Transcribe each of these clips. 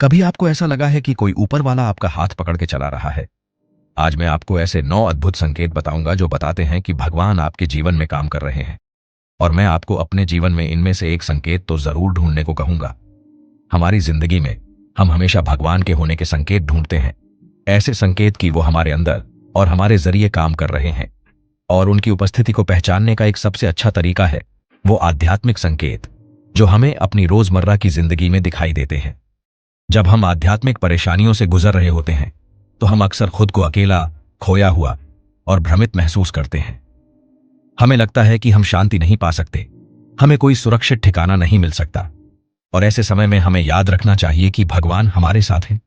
कभी आपको ऐसा लगा है कि कोई ऊपर वाला आपका हाथ पकड़ के चला रहा है? आज मैं आपको ऐसे 9 अद्भुत संकेत बताऊंगा जो बताते हैं कि भगवान आपके जीवन में काम कर रहे हैं। और मैं आपको अपने जीवन में इनमें से एक संकेत तो जरूर ढूंढने को कहूंगा। हमारी जिंदगी में हम हमेशा भगवान के होने के संकेत ढूंढते हैं, ऐसे संकेत कि वो हमारे अंदर और हमारे जरिए काम कर रहे हैं। और उनकी उपस्थिति को पहचानने का एक सबसे अच्छा तरीका है वो आध्यात्मिक संकेत, जो हमें अपनी रोजमर्रा की जिंदगी में दिखाई देते हैं। जब हम आध्यात्मिक परेशानियों से गुजर रहे होते हैं तो हम अक्सर खुद को अकेला, खोया हुआ और भ्रमित महसूस करते हैं। हमें लगता है कि हम शांति नहीं पा सकते, हमें कोई सुरक्षित ठिकाना नहीं मिल सकता। और ऐसे समय में हमें याद रखना चाहिए कि भगवान हमारे साथ हैं,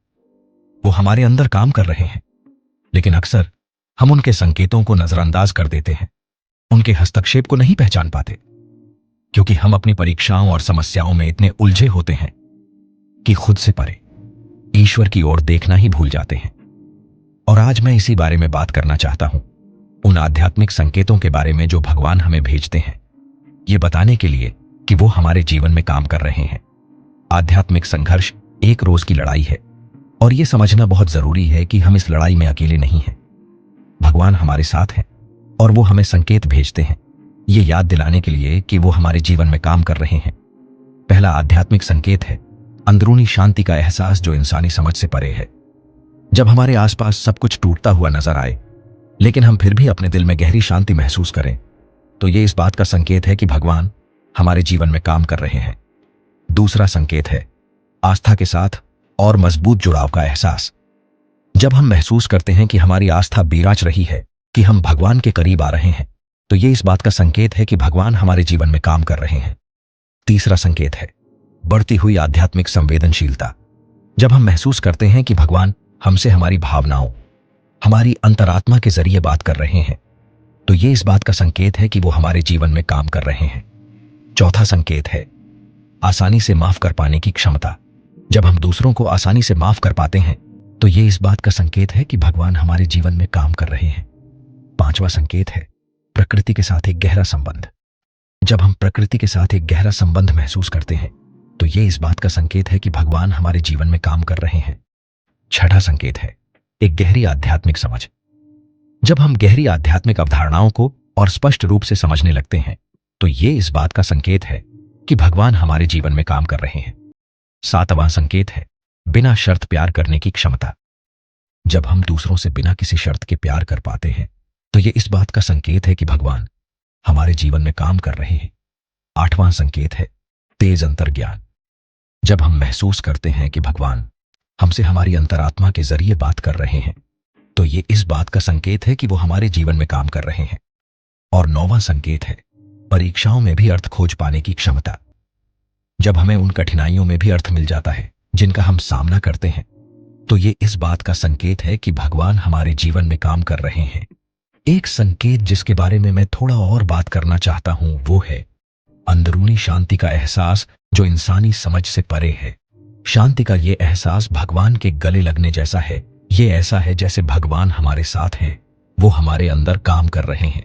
वो हमारे अंदर काम कर रहे हैं। लेकिन अक्सर हम उनके संकेतों को नजरअंदाज कर देते हैं, उनके हस्तक्षेप को नहीं पहचान पाते, क्योंकि हम अपनी परीक्षाओं और समस्याओं में इतने उलझे होते हैं कि खुद से परे ईश्वर की ओर देखना ही भूल जाते हैं। और आज मैं इसी बारे में बात करना चाहता हूं, उन आध्यात्मिक संकेतों के बारे में जो भगवान हमें भेजते हैं, ये बताने के लिए कि वो हमारे जीवन में काम कर रहे हैं। आध्यात्मिक संघर्ष एक रोज की लड़ाई है, और ये समझना बहुत जरूरी है कि हम इस लड़ाई में अकेले नहीं हैं। भगवान हमारे साथ हैं और वो हमें संकेत भेजते हैं, ये याद दिलाने के लिए कि वो हमारे जीवन में काम कर रहे हैं। पहला आध्यात्मिक संकेत है अंदरूनी शांति का एहसास, जो इंसानी समझ से परे है। जब हमारे आसपास सब कुछ टूटता हुआ नजर आए, लेकिन हम फिर भी अपने दिल में गहरी शांति महसूस करें, तो ये इस बात का संकेत है कि भगवान हमारे जीवन में काम कर रहे हैं। दूसरा संकेत है आस्था के साथ और मजबूत जुड़ाव का एहसास। जब हम महसूस करते हैं कि हमारी आस्था बिराज रही है, कि हम भगवान के करीब आ रहे हैं, तो ये इस बात का संकेत है कि भगवान हमारे जीवन में काम कर रहे हैं। तीसरा संकेत है बढ़ती हुई आध्यात्मिक संवेदनशीलता। जब हम महसूस करते हैं कि भगवान हमसे हमारी भावनाओं, हमारी अंतरात्मा के जरिए बात कर रहे हैं, तो ये इस बात का संकेत है कि वो हमारे जीवन में काम कर रहे हैं। चौथा संकेत है आसानी से माफ कर पाने की क्षमता। जब हम दूसरों को आसानी से माफ कर पाते हैं, तो ये इस बात का संकेत है कि भगवान हमारे जीवन में काम कर रहे हैं। पांचवा संकेत है प्रकृति के साथ एक गहरा संबंध। जब हम प्रकृति के साथ एक गहरा संबंध महसूस करते हैं, तो ये इस बात का संकेत है कि भगवान हमारे जीवन में काम कर रहे हैं। छठा संकेत है एक गहरी आध्यात्मिक समझ। जब हम गहरी आध्यात्मिक अवधारणाओं को और स्पष्ट रूप से समझने लगते हैं, तो ये इस बात का संकेत है कि भगवान हमारे जीवन में काम कर रहे हैं। सातवां संकेत है बिना शर्त प्यार करने की क्षमता। जब हम दूसरों से बिना किसी शर्त के प्यार कर पाते हैं, तो ये इस बात का संकेत है कि भगवान हमारे जीवन में काम कर रहे हैं। आठवां संकेत है तेज अंतर्ज्ञान। जब हम महसूस करते हैं कि भगवान हमसे हमारी अंतरात्मा के जरिए बात कर रहे हैं, तो ये इस बात का संकेत है कि वो हमारे जीवन में काम कर रहे हैं। और नौवां संकेत है परीक्षाओं में भी अर्थ खोज पाने की क्षमता। जब हमें उन कठिनाइयों में भी अर्थ मिल जाता है जिनका हम सामना करते हैं, तो ये इस बात का संकेत है कि भगवान हमारे जीवन में काम कर रहे हैं। एक संकेत जिसके बारे में मैं थोड़ा और बात करना चाहता हूं, वो है अंदरूनी शांति का एहसास, जो इंसानी समझ से परे है। शांति का ये एहसास भगवान के गले लगने जैसा है। ये ऐसा है जैसे भगवान हमारे साथ हैं, वो हमारे अंदर काम कर रहे हैं।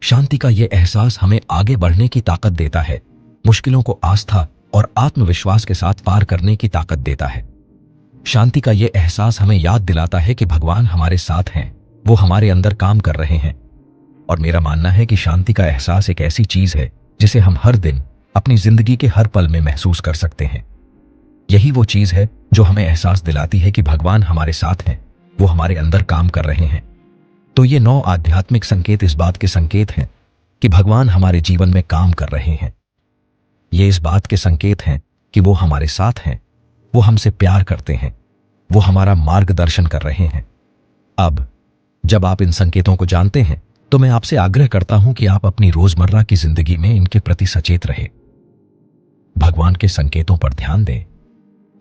शांति का ये एहसास हमें आगे बढ़ने की ताकत देता है, मुश्किलों को आस्था और आत्मविश्वास के साथ पार करने की ताकत देता है। शांति का ये एहसास हमें याद दिलाता है कि भगवान हमारे साथ हैं, वो हमारे अंदर काम कर रहे हैं। और मेरा मानना है कि शांति का एहसास एक ऐसी चीज है जिसे हम हर दिन अपनी जिंदगी के हर पल में महसूस कर सकते हैं। यही वो चीज है जो हमें एहसास दिलाती है कि भगवान हमारे साथ हैं, वो हमारे अंदर काम कर रहे हैं। तो ये 9 आध्यात्मिक संकेत इस बात के संकेत हैं कि भगवान हमारे जीवन में काम कर रहे हैं। ये इस बात के संकेत हैं कि वो हमारे साथ हैं, वो हमसे प्यार करते हैं, वो हमारा मार्गदर्शन कर रहे हैं। अब जब आप इन संकेतों को जानते हैं, तो मैं आपसे आग्रह करता हूं कि आप अपनी रोजमर्रा की जिंदगी में इनके प्रति सचेत रहें। भगवान के संकेतों पर ध्यान दें,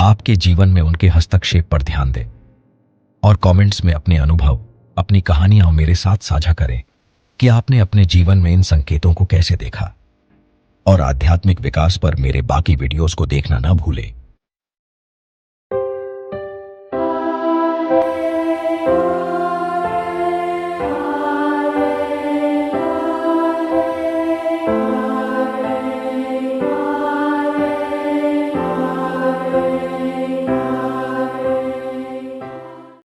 आपके जीवन में उनके हस्तक्षेप पर ध्यान दें, और कमेंट्स में अपने अनुभव, अपनी कहानियां मेरे साथ साझा करें कि आपने अपने जीवन में इन संकेतों को कैसे देखा। और आध्यात्मिक विकास पर मेरे बाकी वीडियोस को देखना ना भूलें।